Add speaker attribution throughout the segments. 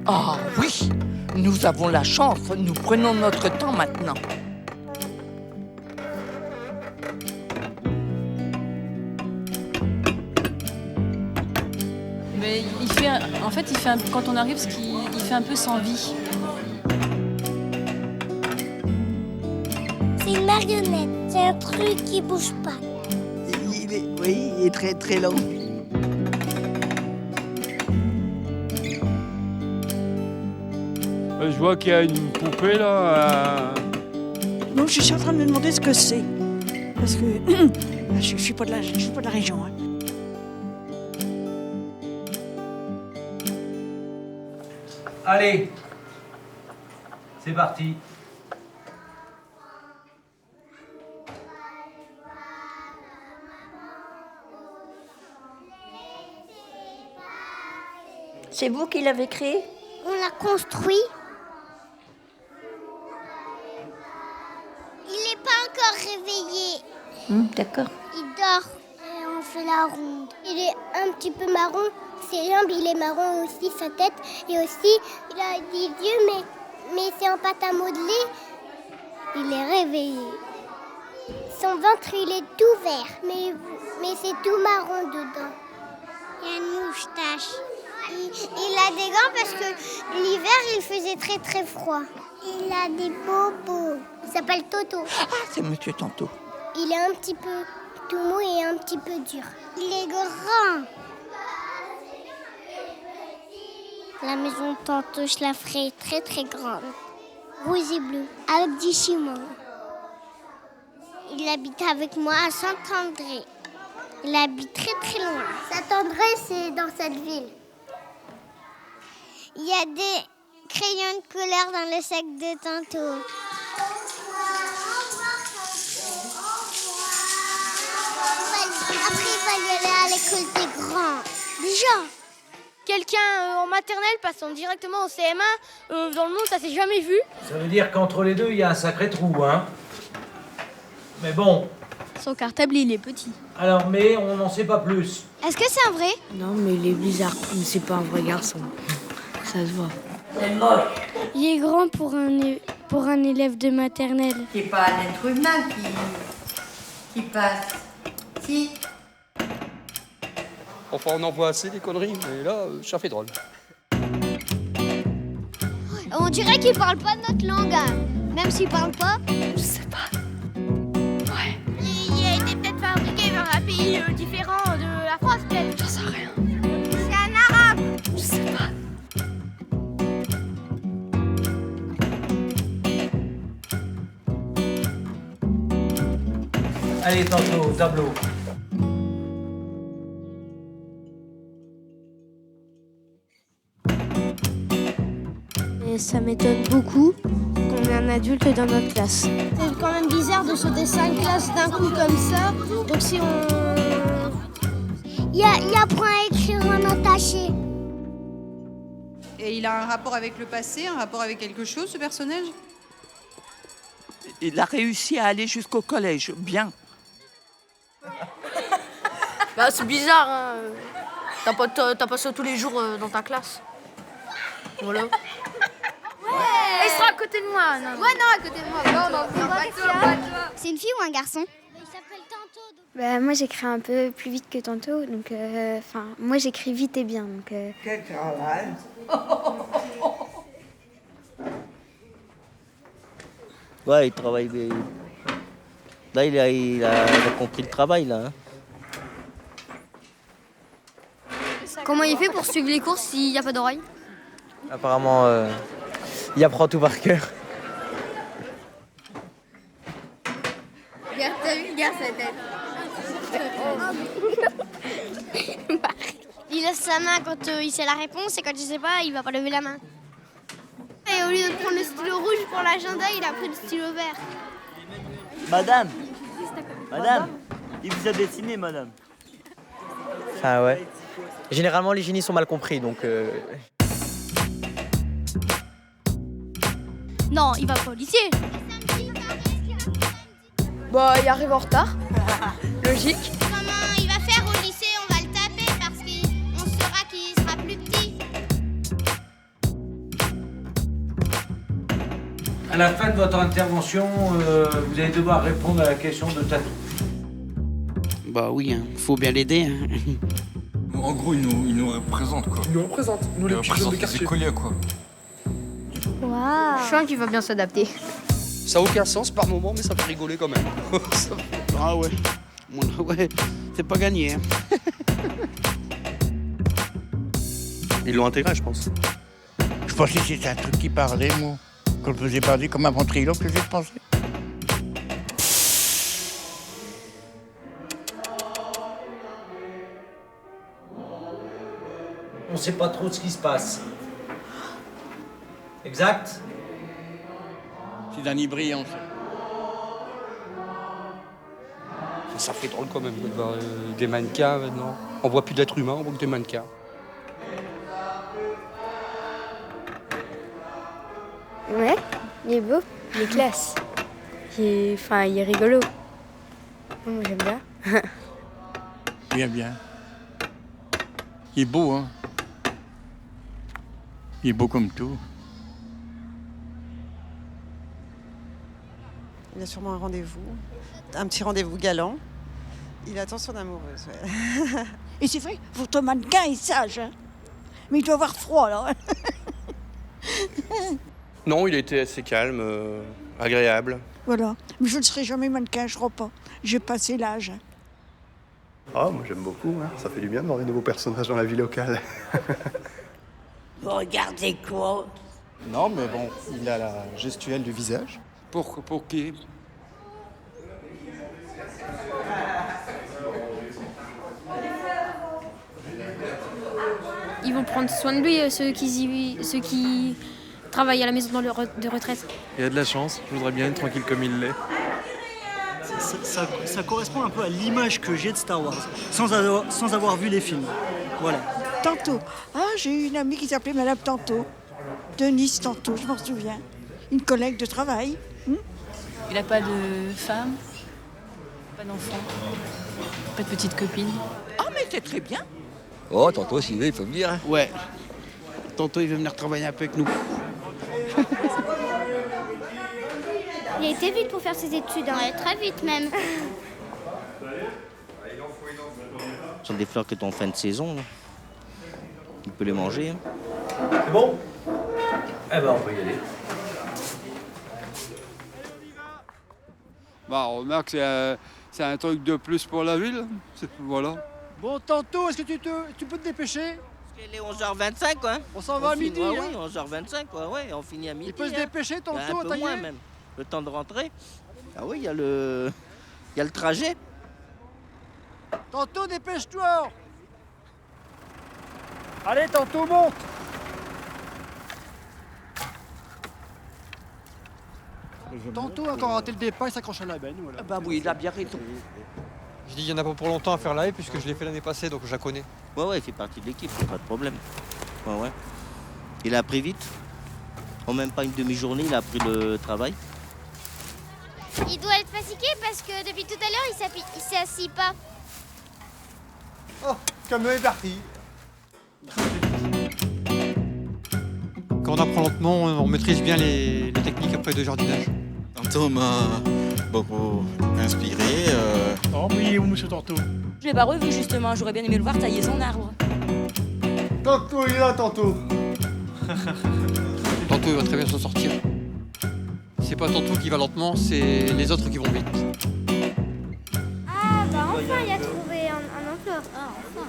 Speaker 1: Ah oui, nous avons la chance, nous prenons notre temps maintenant.
Speaker 2: Mais quand on arrive, il fait un peu sans vie.
Speaker 3: C'est une marionnette, c'est un truc qui bouge pas.
Speaker 4: Il est très très lent.
Speaker 5: Je vois qu'il y a une poupée là.
Speaker 6: Donc je suis en train de me demander ce que c'est. Parce que je suis pas de la région. Hein.
Speaker 7: Allez, c'est parti.
Speaker 8: C'est vous qui l'avez créé?
Speaker 3: On l'a construit. Il n'est pas encore réveillé.
Speaker 8: D'accord.
Speaker 3: Il dort. Et on fait la ronde. Il est un petit peu marron. Ses jambes, il est marron aussi, sa tête. Et aussi, il a des yeux, mais c'est en pâte à modeler. Il est réveillé. Son ventre, il est tout vert, mais c'est tout marron dedans. Il a une moustache. Il a des gants parce que l'hiver, il faisait très très froid. Il a des bobos. Il s'appelle Toto.
Speaker 1: Ah, c'est Monsieur Tanto.
Speaker 3: Il est un petit peu tout mou et un petit peu dur. Il est grand. La maison de Tanto, je la ferai très très grande. Rouge et bleu, avec du ciment. Il habite avec moi à Saint-André. Il habite très très loin. Saint-André, c'est dans cette ville. Il y a des crayons de couleur dans le sac de Tanto. Après, il va y aller à l'école des grands. Déjà.
Speaker 9: Quelqu'un en maternelle passant directement au CM1, dans le monde, ça s'est jamais vu.
Speaker 7: Ça veut dire qu'entre les deux, il y a un sacré trou, hein. Mais bon.
Speaker 9: Son cartable, il est petit.
Speaker 7: Alors, mais on n'en sait pas plus.
Speaker 9: Est-ce que c'est un vrai?
Speaker 10: Non, mais il est bizarre, mais c'est pas un vrai garçon. Ça se voit.
Speaker 8: C'est moche.
Speaker 9: Il est grand pour un élève de maternelle.
Speaker 8: C'est pas un être humain qui passe. Si.
Speaker 5: Enfin, on en voit assez des conneries, mais là, ça fait drôle.
Speaker 9: On dirait qu'il parle pas notre langue, hein. Même s'il parle pas.
Speaker 10: Je sais pas. Ouais.
Speaker 9: Il a été peut-être fabriqué dans un pays différent de la France, peut-être.
Speaker 10: J'en sais rien.
Speaker 9: C'est un arabe.
Speaker 10: Je sais pas.
Speaker 7: Allez, Tanto, au tableau.
Speaker 9: Et ça m'étonne beaucoup qu'on ait un adulte dans notre classe. C'est quand même bizarre de sauter 5 classes d'un coup comme ça. Donc si on...
Speaker 3: Il apprend à écrire en attaché.
Speaker 11: Et il a un rapport avec le passé, un rapport avec quelque chose, ce personnage?
Speaker 1: Il a réussi à aller jusqu'au collège, bien.
Speaker 10: Bah, c'est bizarre, hein. T'as pas ça tous les jours dans ta classe. Voilà.
Speaker 9: Il sera à côté de moi, non? Ouais, non, à côté de moi. Non,
Speaker 3: C'est une fille ou un garçon? Il s'appelle Tanto.
Speaker 9: Bah, moi, j'écris un peu plus vite que Tanto, donc... moi, j'écris vite et bien, donc...
Speaker 4: Quel travail.
Speaker 12: Ouais, il travaille. Là, il a compris le travail, là. Hein.
Speaker 9: Comment il fait pour suivre les cours s'il n'y a pas d'oreille?
Speaker 13: Apparemment, il apprend tout par cœur.
Speaker 9: Regarde, t'as vu, regarde sa tête. Il laisse sa main quand il sait la réponse et quand il sait pas, il va pas lever la main. Et au lieu de prendre le stylo rouge pour l'agenda, il a pris le stylo vert.
Speaker 12: Madame, il vous a dessiné, madame.
Speaker 13: Ah ouais. Généralement, les génies sont mal compris, donc...
Speaker 9: Non, il va pas au lycée.
Speaker 10: Bah, il arrive en retard. Logique.
Speaker 3: Comment il va faire au lycée? On va le taper parce qu'on saura qu'il sera plus petit.
Speaker 7: À la fin de votre intervention, vous allez devoir répondre à la question de Tatou.
Speaker 14: Bah oui, hein. Faut bien l'aider. Hein.
Speaker 15: En gros, il nous représente, quoi.
Speaker 16: Il nous représente, nous les petits jeunes de quartier.
Speaker 15: Les écoliers, quoi.
Speaker 3: Waouh.
Speaker 10: Je sens qu'il va bien s'adapter.
Speaker 5: Ça n'a aucun sens par moment, mais ça fait rigoler quand même.
Speaker 14: Ah ouais. Ouais, c'est pas gagné. Hein.
Speaker 17: Ils l'ont intégré, je pense.
Speaker 18: Je pensais que c'était un truc qui parlait, moi. Qu'on le faisait parler comme un ventriloque, que j'ai pensé.
Speaker 7: On sait pas trop ce qui se passe. Exact?
Speaker 17: C'est d'un hybride,
Speaker 5: Ça fait drôle quand même de voir des mannequins maintenant. On voit plus d'êtres humains, on voit que des mannequins.
Speaker 9: Ouais, il est beau, il est classe. Il est rigolo. Moi, j'aime bien.
Speaker 18: Bien, bien. Il est beau, hein. Il est beau comme tout.
Speaker 19: Il a sûrement un rendez-vous, un petit rendez-vous galant. Il attend son amoureuse, ouais.
Speaker 6: Et c'est vrai, votre mannequin est sage. Hein. Mais il doit avoir froid, là.
Speaker 17: Non, il a été assez calme, agréable.
Speaker 6: Voilà. Mais je ne serai jamais mannequin, je crois pas. J'ai passé l'âge.
Speaker 20: Ah, moi j'aime beaucoup, hein. Ça fait du bien de voir des nouveaux personnages dans la vie locale.
Speaker 21: Vous regardez quoi?
Speaker 20: Non, mais bon, il a la gestuelle du visage.
Speaker 5: Pour qui?
Speaker 2: Ils vont prendre soin de lui, ceux qui travaillent à la maison de retraite.
Speaker 22: Il y a de la chance, je voudrais bien être tranquille comme il l'est.
Speaker 23: Ça correspond un peu à l'image que j'ai de Star Wars, sans avoir vu les films. Voilà.
Speaker 6: Tantôt. Ah, j'ai eu une amie qui s'appelait Madame Tantôt. Denise Tantôt, je m'en souviens. Une collègue de travail.
Speaker 2: Il n'a pas de femme, pas d'enfant, pas de petite copine.
Speaker 1: Ah, mais c'est très bien.
Speaker 12: Oh, tantôt, s'il veut, il faut venir.
Speaker 14: Ouais. Tantôt, il veut venir travailler un peu avec nous.
Speaker 3: Il a été vite pour faire ses études, hein. Ouais, très vite même.
Speaker 12: Ce sont des fleurs qui sont en fin de saison. Là. Il peut les manger. Hein.
Speaker 7: C'est bon? Eh ben, on peut y aller.
Speaker 5: Bah, on remarque que c'est un truc de plus pour la ville. Voilà.
Speaker 23: Bon, tantôt, est-ce que tu peux te dépêcher?
Speaker 12: Il est 11h25, quoi.
Speaker 23: On s'en va à midi, hein?
Speaker 12: Oui, 11h25, quoi. Ouais, on finit à midi.
Speaker 23: Il peut se dépêcher tantôt,
Speaker 12: un peu moins, même. Le temps de rentrer. Ah oui, il y a le trajet.
Speaker 23: Tantôt, dépêche-toi! Allez, tantôt, monte! Tantôt, quand on a raté le départ, il s'accroche à la benne. Voilà.
Speaker 1: Bah oui, il a bien raison.
Speaker 24: Je dis, il n'y en a pas pour longtemps à faire live puisque je l'ai fait l'année passée, donc je la connais.
Speaker 12: Ouais, il fait partie de l'équipe, pas de problème. Ouais. Il a appris vite. En même pas une demi-journée, il a appris le travail.
Speaker 3: Il doit être fatigué parce que depuis tout à l'heure, il s'assit pas.
Speaker 23: Oh, camion est parti.
Speaker 24: Quand on apprend lentement, on maîtrise bien les techniques après de jardinage.
Speaker 25: Tantôt m'a beaucoup inspiré.
Speaker 23: Oh, oui, où monsieur Tantôt?
Speaker 26: Je l'ai pas revu justement, j'aurais bien aimé le voir tailler son arbre.
Speaker 23: Tantôt, il est là, Tantôt.
Speaker 24: Tantôt, il va très bien s'en sortir. C'est pas Tantôt qui va lentement, c'est les autres qui vont vite.
Speaker 3: Ah, bah enfin, il a trouvé un emploi. Ah, enfin.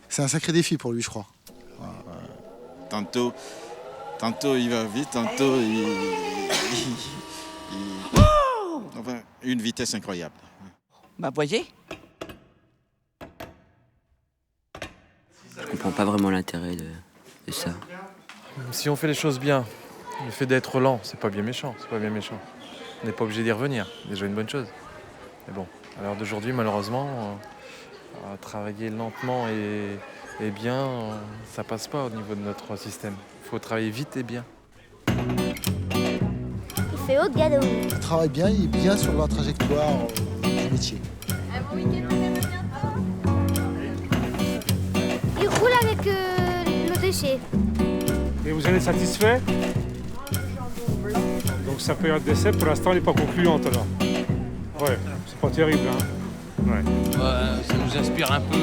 Speaker 20: C'est un sacré défi pour lui, je crois.
Speaker 25: Tantôt il va vite, tantôt enfin, une vitesse incroyable.
Speaker 1: Bah, voyez.
Speaker 27: Je comprends pas vraiment l'intérêt de ça.
Speaker 22: Si on fait les choses bien, le fait d'être lent, c'est pas bien méchant, On n'est pas obligé d'y revenir, c'est déjà une bonne chose. Mais bon, à l'heure d'aujourd'hui, malheureusement, travailler lentement et bien, ça passe pas au niveau de notre système. Il faut travailler vite et bien.
Speaker 3: Il fait haut de galop.
Speaker 20: Il travaille bien, il est bien sur la trajectoire du métier.
Speaker 3: Il roule avec nos déchets.
Speaker 23: Et vous en êtes satisfait?
Speaker 4: Donc sa période d'essai, pour l'instant, elle n'est pas concluante alors. Ouais, c'est pas terrible, hein. Ouais.
Speaker 7: Ça nous inspire un peu,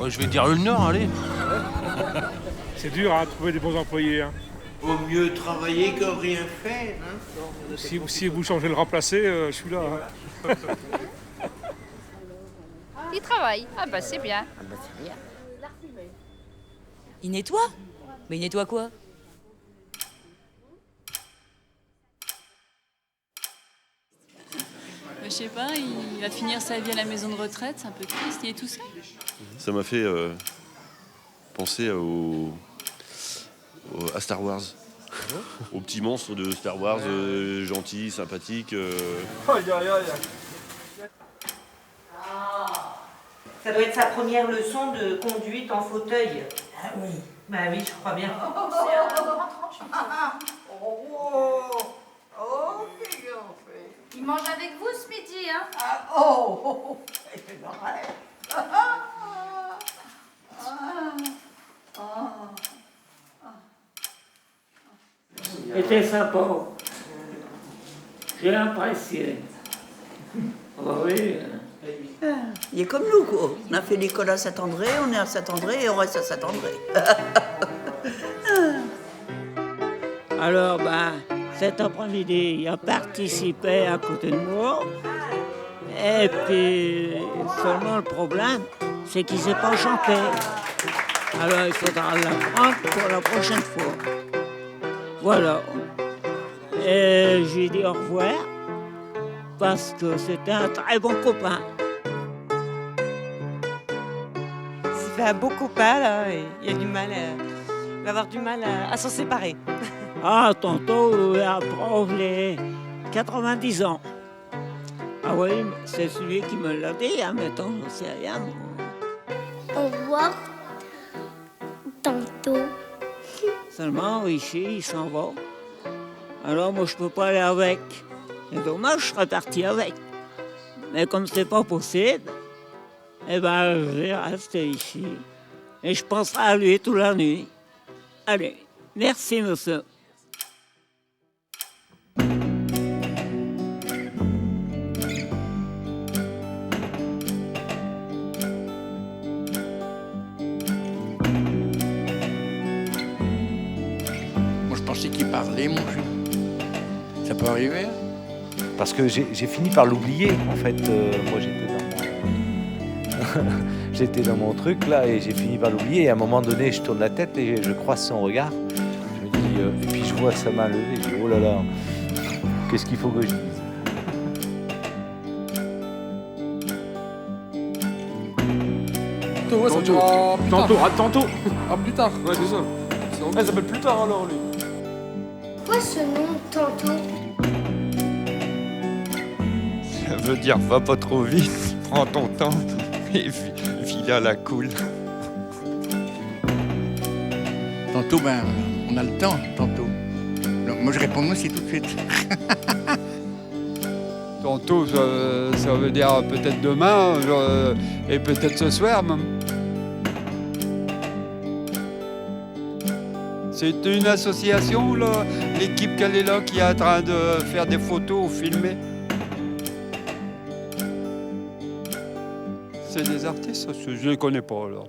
Speaker 7: je vais dire le Nord, allez.
Speaker 4: C'est dur à trouver des bons employés. Hein.
Speaker 21: Vaut mieux travailler que rien faire. Hein.
Speaker 4: Si vous changez le remplacé, je suis là. Hein.
Speaker 8: Il travaille. Ah bah c'est bien. Ah bah c'est bien.
Speaker 26: Il nettoie? Mais il nettoie quoi?
Speaker 2: Je sais pas, il va finir sa vie à la maison de retraite, c'est un peu triste, il est tout seul.
Speaker 10: Ça m'a fait penser à Star Wars. Au petit monstre de Star Wars, gentil, sympathique.
Speaker 11: Ça doit être sa première leçon de conduite en fauteuil.
Speaker 21: Ah oui.
Speaker 11: Bah oui, je crois bien.
Speaker 8: Il mange avec vous ce midi, hein?
Speaker 21: C'était sympa. J'ai apprécié. Oui.
Speaker 13: Il est comme nous, quoi. On a fait l'école à Saint-André, on est à Saint-André et on reste à Saint-André.
Speaker 21: Alors, cet après-midi, il a participé à côté de moi. Et puis, seulement le problème, c'est qu'il ne sait pas chanter. Alors, il faudra l'apprendre pour la prochaine fois. Voilà. Et j'ai dit au revoir, parce que c'était un très bon copain.
Speaker 19: Ça fait un beau copain, là, et il va avoir du mal à s'en séparer.
Speaker 21: Ah, tantôt, il approche les 90 ans. Ah oui, c'est celui qui me l'a dit, hein, mettons, je ne sais rien.
Speaker 3: Au revoir. Tantôt.
Speaker 21: Seulement, ici, il s'en va. Alors, moi, je peux pas aller avec. C'est dommage, je serais parti avec. Mais comme c'est pas possible, je vais rester ici. Et je penserai à lui toute la nuit. Allez, merci, monsieur.
Speaker 18: Moi, je pensais qu'il parlait, mon jeu. Ça peut arriver.
Speaker 15: Parce que j'ai fini par l'oublier, en fait. Moi, j'étais dans mon truc, là, et j'ai fini par l'oublier. Et à un moment donné, je tourne la tête et je croise son regard. Je me dis, et puis je vois sa main levée. Je dis, oh là là, qu'est-ce qu'il faut que je dise?
Speaker 5: Ouais, ça durera plus tard.
Speaker 4: Tantôt.
Speaker 5: Ah, plus tard.
Speaker 4: Ouais, c'est ça.
Speaker 5: Ça s'appelle plus tard alors, lui.
Speaker 3: Pourquoi ce nom, tantôt?
Speaker 16: Ça veut dire va pas trop vite, prends ton temps et file à la cool.
Speaker 18: Tantôt, on a le temps, tantôt. Donc, moi, je réponds aussi tout de suite.
Speaker 5: Tantôt, ça veut dire peut-être demain et peut-être ce soir même. C'est une association, là, l'équipe qu'elle est là, qui est en train de faire des photos ou filmer. C'est des artistes, je ne les connais pas alors.